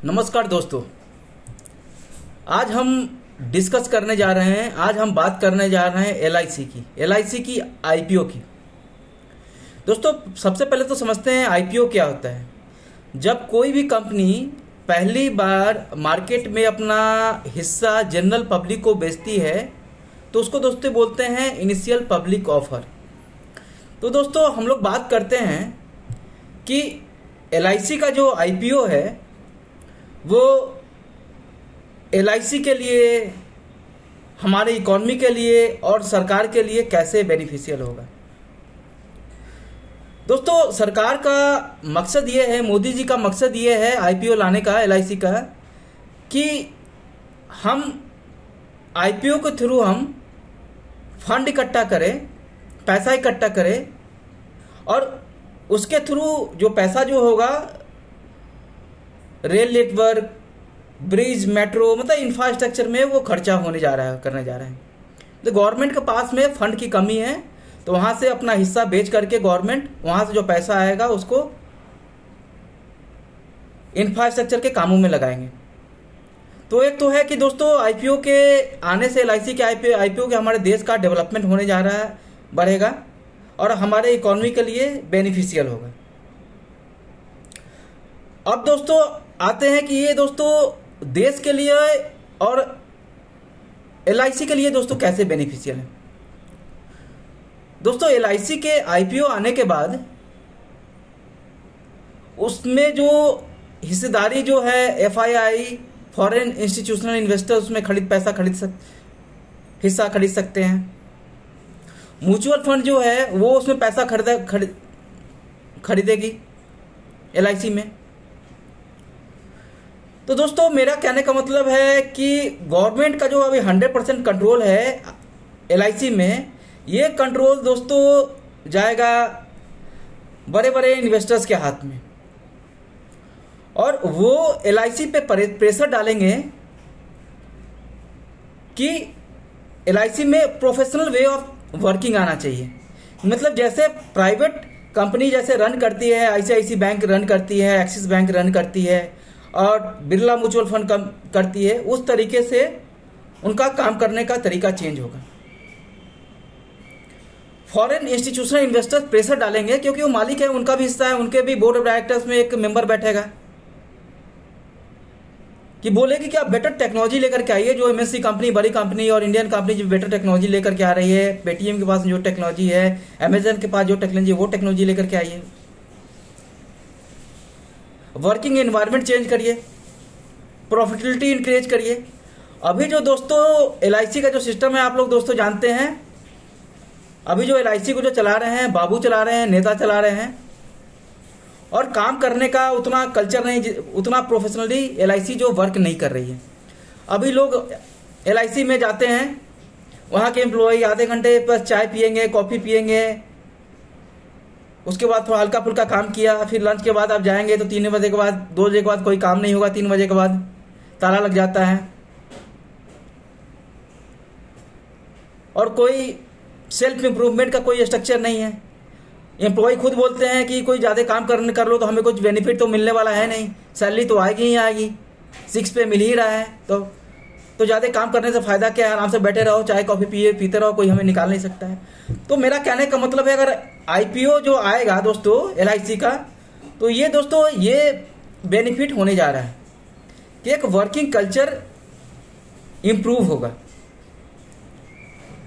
नमस्कार दोस्तों, आज हम डिस्कस करने जा रहे हैं। आज हम बात करने जा रहे हैं एलआईसी की आईपीओ की। दोस्तों, सबसे पहले तो समझते हैं आईपीओ क्या होता है। जब कोई भी कंपनी पहली बार मार्केट में अपना हिस्सा जनरल पब्लिक को बेचती है तो उसको दोस्तों बोलते हैं इनिशियल पब्लिक ऑफर। तो दोस्तों, हम लोग बात करते हैं कि एलआईसी का जो आईपीओ है वो एलआईसी के लिए, हमारे इकोनॉमी के लिए और सरकार के लिए कैसे बेनिफिशियल होगा। दोस्तों, सरकार का मकसद ये है, मोदी जी का मकसद ये है आईपीओ लाने का, एलआईसी का, कि हम आईपीओ के थ्रू हम फंड इकट्ठा करें, पैसा इकट्ठा करें और उसके थ्रू जो पैसा जो होगा रेल नेटवर्क, ब्रिज, मेट्रो, मतलब इंफ्रास्ट्रक्चर में वो खर्चा करने जा रहा है। तो गवर्नमेंट के पास में फंड की कमी है, तो वहां से अपना हिस्सा बेच करके गवर्नमेंट वहां से जो पैसा आएगा उसको इंफ्रास्ट्रक्चर के कामों में लगाएंगे। तो एक तो है कि दोस्तों आईपीओ के आने से, एलआईसी के आईपीओ के हमारे देश का डेवलपमेंट होने जा रहा है, बढ़ेगा और हमारे इकोनॉमी के लिए बेनिफिशियल होगा। अब दोस्तों आते हैं कि ये दोस्तों देश के लिए और एलआईसी के लिए दोस्तों कैसे बेनिफिशियल है। दोस्तों, एलआईसी के आईपीओ आने के बाद उसमें जो हिस्सेदारी जो है एफआईआई, फॉरेन इंस्टीट्यूशनल इन्वेस्टर उसमें हिस्सा खरीद सकते हैं। म्यूचुअल फंड जो है वो उसमें पैसा खरीदेगी एलआईसी में। तो दोस्तों, मेरा कहने का मतलब है कि गवर्नमेंट का जो अभी 100% कंट्रोल है एलआईसी में, ये कंट्रोल दोस्तों जाएगा बड़े बड़े इन्वेस्टर्स के हाथ में और वो एलआईसी पे प्रेशर डालेंगे कि एलआईसी में प्रोफेशनल वे ऑफ वर्किंग आना चाहिए। मतलब जैसे प्राइवेट कंपनी जैसे रन करती है, आईसीआईसी बैंक रन करती है, एक्सिस बैंक रन करती है और बिरला म्यूचुअल फंड करती है, उस तरीके से उनका काम करने का तरीका चेंज होगा। फॉरेन इंस्टीट्यूशनल इन्वेस्टर्स प्रेशर डालेंगे क्योंकि वो मालिक है, उनका भी हिस्सा है, उनके भी बोर्ड ऑफ डायरेक्टर्स में एक मेंबर बैठेगा कि बोलेगी कि आप बेटर टेक्नोलॉजी लेकर के आइए। जो एमएनसी कंपनी, बड़ी कंपनी और इंडियन कंपनी जो बेटर टेक्नोलॉजी लेकर के आ रही है, पेटीएम के पास जो टेक्नोलॉजी है, अमेजन के पास जो टेक्नोलॉजी है, वो टेक्नोलॉजी लेकर के आइए। वर्किंग एनवायरनमेंट चेंज करिए, प्रॉफिटेबिलिटी इंक्रीज करिए। अभी जो दोस्तों एलआईसी का जो सिस्टम है, आप लोग दोस्तों जानते हैं, अभी जो एलआईसी को जो चला रहे हैं, बाबू चला रहे हैं, नेता चला रहे हैं और काम करने का उतना कल्चर नहीं, उतना प्रोफेशनली एलआईसी जो वर्क नहीं कर रही है। अभी लोग एलआईसी में जाते हैं, वहाँ के एम्प्लॉय आधे घंटे पर चाय पियेंगे, कॉफ़ी पियेंगे, उसके बाद थोड़ा हल्का फुल्का काम किया, फिर लंच के बाद आप जाएंगे तो 3 बजे के बाद, 2 बजे के बाद कोई काम नहीं होगा, 3 बजे के बाद ताला लग जाता है और कोई सेल्फ इंप्रूवमेंट का कोई स्ट्रक्चर नहीं है। एम्प्लॉय खुद बोलते हैं कि कोई ज़्यादा काम कर लो तो हमें कुछ बेनिफिट तो मिलने वाला है नहीं, सैलरी तो आएगी ही आएगी, 6 पे मिल ही रहा है, तो ज़्यादा काम करने से फ़ायदा क्या है, आराम से बैठे रहो, चाय कॉफ़ी पीते रहो, कोई हमें निकाल नहीं सकता है। तो मेरा कहने का मतलब है, अगर आईपीओ जो आएगा दोस्तों एलआईसी का, तो ये दोस्तों ये बेनिफिट होने जा रहा है कि एक वर्किंग कल्चर इम्प्रूव होगा।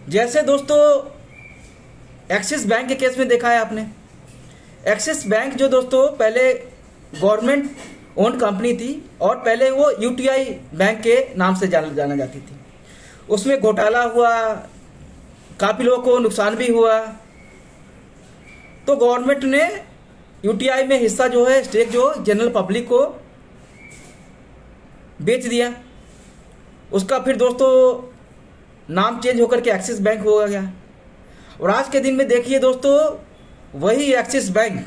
जैसे दोस्तों एक्सिस बैंक के केस में देखा है आपने, एक्सिस बैंक जो दोस्तों पहले गवर्नमेंट ओन्ड कंपनी थी और पहले वो यूटीआई बैंक के नाम से जाना जाती थी। उसमें घोटाला हुआ, काफ़ी लोगों को नुकसान भी हुआ, तो गवर्नमेंट ने यूटीआई में हिस्सा जो है, स्टेक जो जनरल पब्लिक को बेच दिया। उसका फिर दोस्तों नाम चेंज होकर के एक्सिस बैंक हो गया और आज के दिन में देखिए दोस्तों, वही एक्सिस बैंक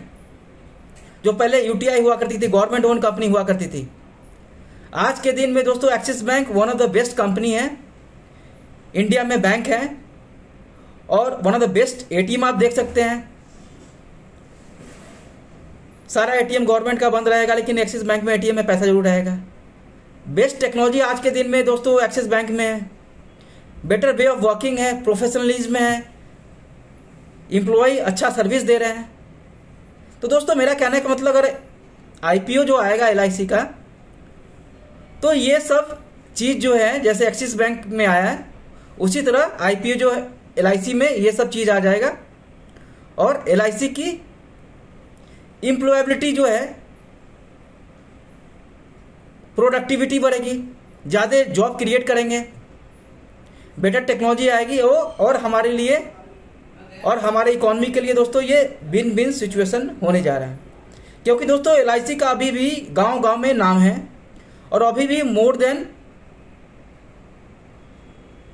जो पहले यूटीआई हुआ करती थी, गवर्नमेंट ओन कंपनी हुआ करती थी, आज के दिन में दोस्तों axis bank one of the best company है, इंडिया में बैंक है और one of the best ATM आप देख सकते हैं। सारा एटीएम गवर्नमेंट का बंद रहेगा, लेकिन एक्सिस बैंक में एटीएम में पैसा जरूर रहेगा। बेस्ट टेक्नोलॉजी आज के दिन में दोस्तों एक्सिस बैंक में है, बेटर वे ऑफ वर्किंग है, प्रोफेशनलिज्म है, एम्प्लॉय अच्छा सर्विस दे रहे हैं। तो दोस्तों मेरा कहने का मतलब अगर आईपीओ जो आएगा एलआईसी का, तो ये सब चीज़ जो है जैसे एक्सिस बैंक में आया है उसी तरह आईपीओ जो है एलआईसी में ये सब चीज़ आ जाएगा और एलआईसी की एम्प्लॉयबिलिटी जो है, प्रोडक्टिविटी बढ़ेगी, ज़्यादा जॉब क्रिएट करेंगे, बेटर टेक्नोलॉजी आएगी और हमारे लिए और हमारे इकोनॉमी के लिए दोस्तों ये विन विन सिचुएशन होने जा रहा है। क्योंकि दोस्तों एलआईसी का अभी भी गांव गांव में नाम है और अभी भी मोर देन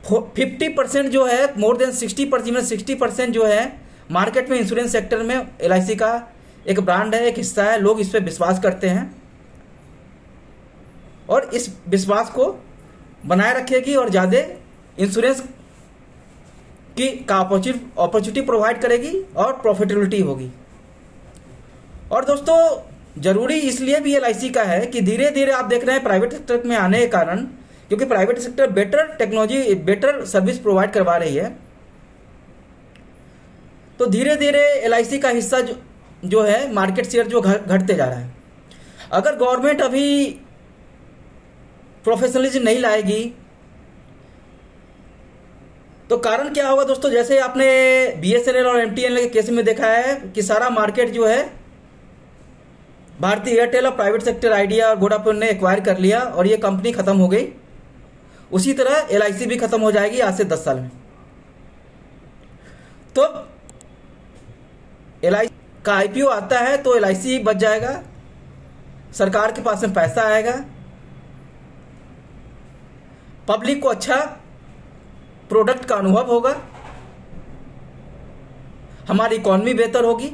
50% जो है, मोर देन 60% जो है मार्केट में इंश्योरेंस सेक्टर में एलआईसी का एक ब्रांड है, एक हिस्सा है, लोग इस पर विश्वास करते हैं और इस विश्वास को बनाए रखेगी और ज़्यादा इंश्योरेंस की अपॉर्चुनिटी प्रोवाइड करेगी और प्रॉफिटेबिलिटी होगी। और दोस्तों जरूरी इसलिए भी एलआईसी का है कि धीरे धीरे आप देख रहे हैं प्राइवेट सेक्टर में आने के कारण, क्योंकि private sector better technology better service provide करवा रही है, तो धीरे धीरे एलआईसी का हिस्सा जो है मार्केट शेयर जो घटते जा रहा है। अगर गवर्नमेंट अभी प्रोफेशनलिज्म नहीं लाएगी तो कारण क्या होगा दोस्तों, जैसे आपने बीएसएनएल और एमटीएनएल के केस में देखा है कि सारा मार्केट जो है भारतीय एयरटेल और प्राइवेट सेक्टर आइडिया और वोडाफोन ने एक्वायर कर लिया और ये कंपनी खत्म हो गई। उसी तरह एलआईसी भी खत्म हो जाएगी आज से 10 साल में। तो एलआईसी का आईपीओ आता है तो एलआईसी बच जाएगा, सरकार के पास में पैसा आएगा, पब्लिक को अच्छा प्रोडक्ट का अनुभव होगा, हमारी इकोनॉमी बेहतर होगी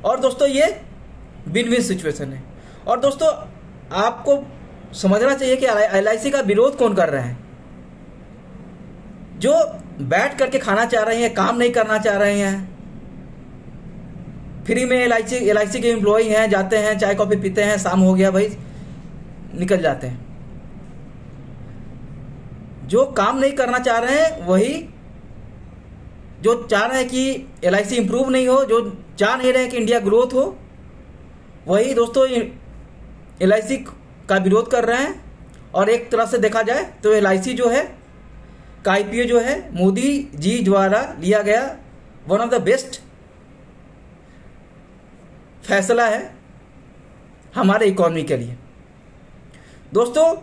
और दोस्तों ये विन विन सिचुएशन है। और दोस्तों आपको समझना चाहिए कि एलआईसी का विरोध कौन कर रहे हैं, जो बैठ करके खाना चाह रहे हैं, काम नहीं करना चाह रहे हैं, फ्री में एलआईसी के एम्प्लॉय हैं, जाते हैं चाय कॉफी पीते हैं, शाम हो गया भाई निकल जाते हैं। जो काम नहीं करना चाह रहे हैं, वही जो चाह रहे हैं कि एलआईसी इंप्रूव नहीं हो, जो चाह नहीं रहे हैं कि इंडिया ग्रोथ हो, वही दोस्तों एलआईसी का विरोध कर रहे हैं। और एक तरह से देखा जाए तो एलआईसी जो है का आईपीओ जो है मोदी जी द्वारा लिया गया वन ऑफ द बेस्ट फैसला है हमारे इकोनॉमी के लिए। दोस्तों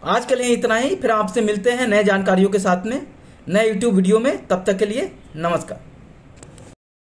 आज के लिए इतना ही, फिर आपसे मिलते हैं नए जानकारियों के साथ में नए यूट्यूब वीडियो में। तब तक के लिए नमस्कार।